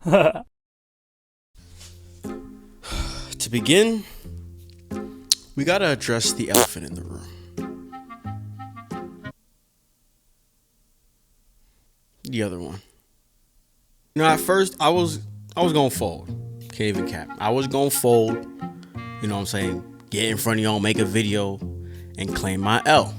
To begin, we gotta address the elephant in the room. The other one. At first I was gonna fold. Can't even cap. I was gonna fold. You know what I'm saying? Get in front of y'all, make a video, and claim my L.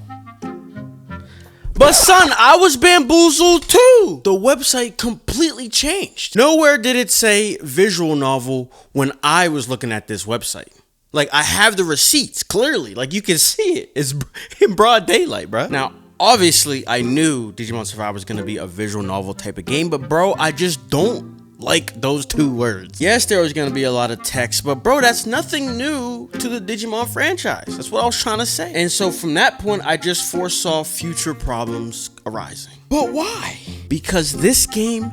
But son, I was bamboozled too. The website completely changed. Nowhere did it say visual novel when I was looking at this website. Like, I have the receipts, clearly. Like, you can see it. It's in broad daylight, bro. Now, obviously, I knew Digimon Survive was gonna be a visual novel type of game, but bro, I just don't like those two words. Yes, there was gonna be a lot of text, but bro, that's nothing new to the Digimon franchise. That's what I was trying to say. And so from that point, I just foresaw future problems arising. But why? Because this game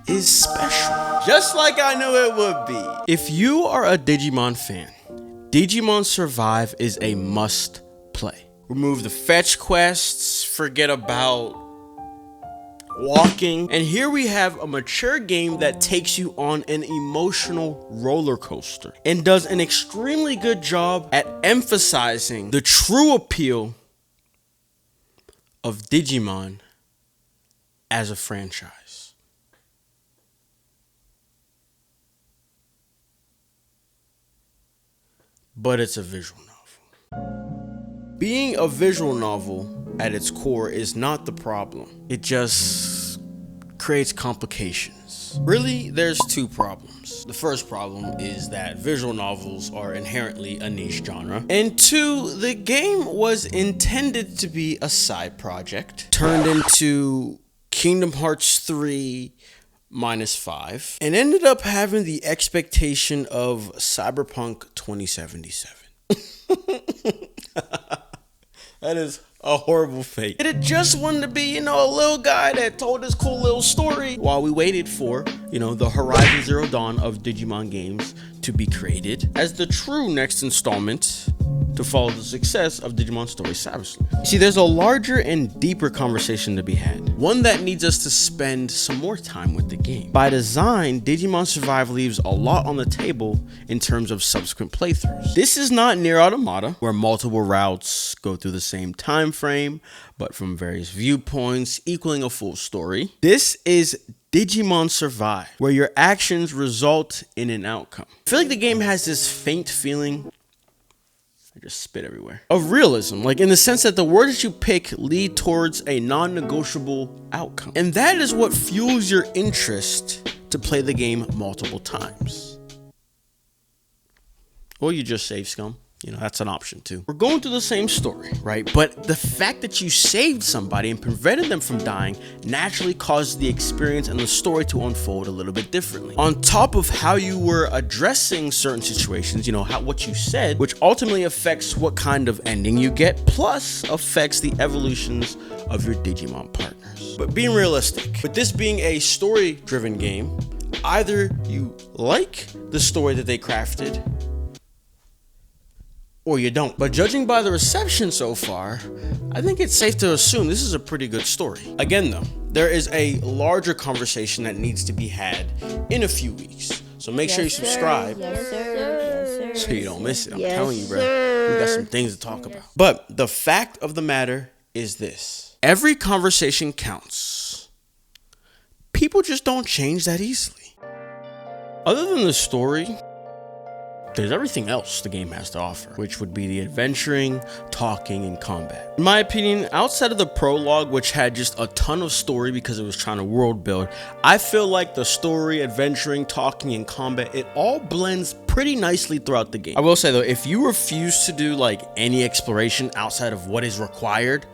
is special. Just like I knew it would be. If you are a Digimon fan, Digimon Survive is a must play. Remove the fetch quests, forget about walking, and here we have a mature game that takes you on an emotional roller coaster and does an extremely good job at emphasizing the true appeal of Digimon as a franchise. But it's a visual novel. Being a visual novel at its core is not the problem. It just creates complications. Really, there's two problems. The first problem is that visual novels are inherently a niche genre. And two, the game was intended to be a side project turned into Kingdom Hearts 3 -5 and ended up having the expectation of Cyberpunk 2077. That is a horrible fate. It just wanted to be, a little guy that told this cool little story while we waited for, the Horizon Zero Dawn of Digimon games to be created as the true next installment to follow the success of Digimon Story Savage Sleuth. See, there's a larger and deeper conversation to be had. One that needs us to spend some more time with the game. By design, Digimon Survive leaves a lot on the table in terms of subsequent playthroughs. This is not Nier Automata, where multiple routes go through the same time frame, but from various viewpoints, equaling a full story. This is Digimon Survive, where your actions result in an outcome. I feel like the game has this faint feeling, I just spit everywhere, of realism, like in the sense that the words that you pick lead towards a non-negotiable outcome. And that is what fuels your interest to play the game multiple times. Or you just save scum. That's an option too. We're going through the same story, right? But the fact that you saved somebody and prevented them from dying naturally causes the experience and the story to unfold a little bit differently. On top of how you were addressing certain situations, what you said, which ultimately affects what kind of ending you get, plus affects the evolutions of your Digimon partners. But being realistic, with this being a story-driven game, either you like the story that they crafted, or you don't. But judging by the reception so far, I think it's safe to assume this is a pretty good story. Again though, there is a larger conversation that needs to be had in a few weeks. So make sure you subscribe so you don't miss it. I'm telling you, bro, we got some things to talk about. But the fact of the matter is this. Every conversation counts. People just don't change that easily. Other than the story, there's everything else the game has to offer, which would be the adventuring, talking, and combat. In my opinion, outside of the prologue, which had just a ton of story because it was trying to world build, I feel like the story, adventuring, talking, and combat, it all blends pretty nicely throughout the game. I will say though, if you refuse to do any exploration outside of what is required,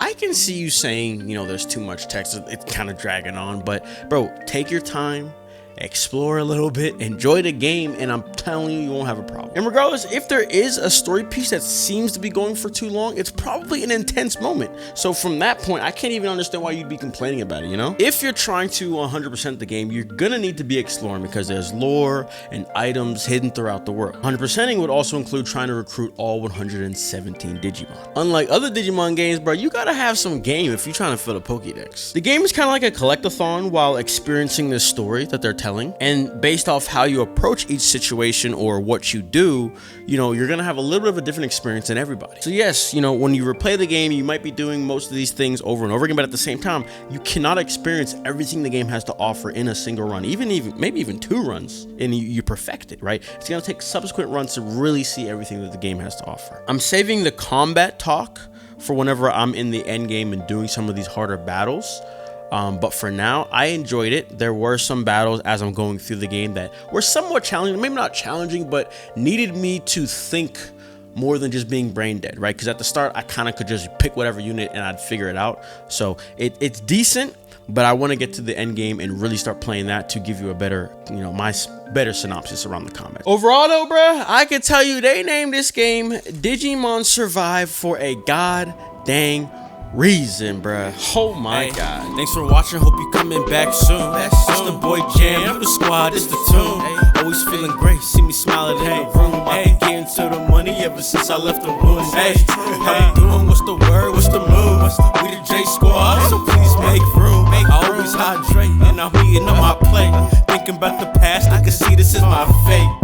I can see you saying, there's too much text, it's kind of dragging on, but bro, take your time, explore a little bit, enjoy the game, and I'm telling you, you won't have a problem. And regardless, if there is a story piece that seems to be going for too long, it's probably an intense moment. So from that point, I can't even understand why you'd be complaining about it, If you're trying to 100% the game, you're gonna need to be exploring because there's lore and items hidden throughout the world. 100%ing would also include trying to recruit all 117 Digimon. Unlike other Digimon games, bro, you gotta have some game if you're trying to fill a Pokédex. The game is kind of like a collectathon while experiencing this story that they're storytelling. And based off how you approach each situation or what you do, you know, you're gonna have a little bit of a different experience than everybody. So yes, you know, when you replay the game, you might be doing most of these things over and over again, but at the same time, you cannot experience everything the game has to offer in a single run, maybe even 2 runs, and you perfect it, right? It's gonna take subsequent runs to really see everything that the game has to offer. I'm saving the combat talk for whenever I'm in the end game and doing some of these harder battles. But for now, I enjoyed it. There were some battles as I'm going through the game that were somewhat challenging, maybe not challenging, but needed me to think more than just being brain dead, right? Because at the start, I kind of could just pick whatever unit and I'd figure it out. So it's decent, but I want to get to the end game and really start playing that to give you a better, you know, my better synopsis around the combat. Overall though, bruh, I can tell you they named this game Digimon Survive for a god dang reason, bruh. Oh my god. Thanks for watching. Hope you coming back soon. It's the boy Jam, you the squad, it's the tune. Always feeling great, see me smiling in the room. I been getting to the money ever since I left the room. Hey, how you doing? What's the word? What's the move? We the J squad, so please make room. I always hydrate and I'm eating up my plate. Thinking about the past, I can see this is my fate.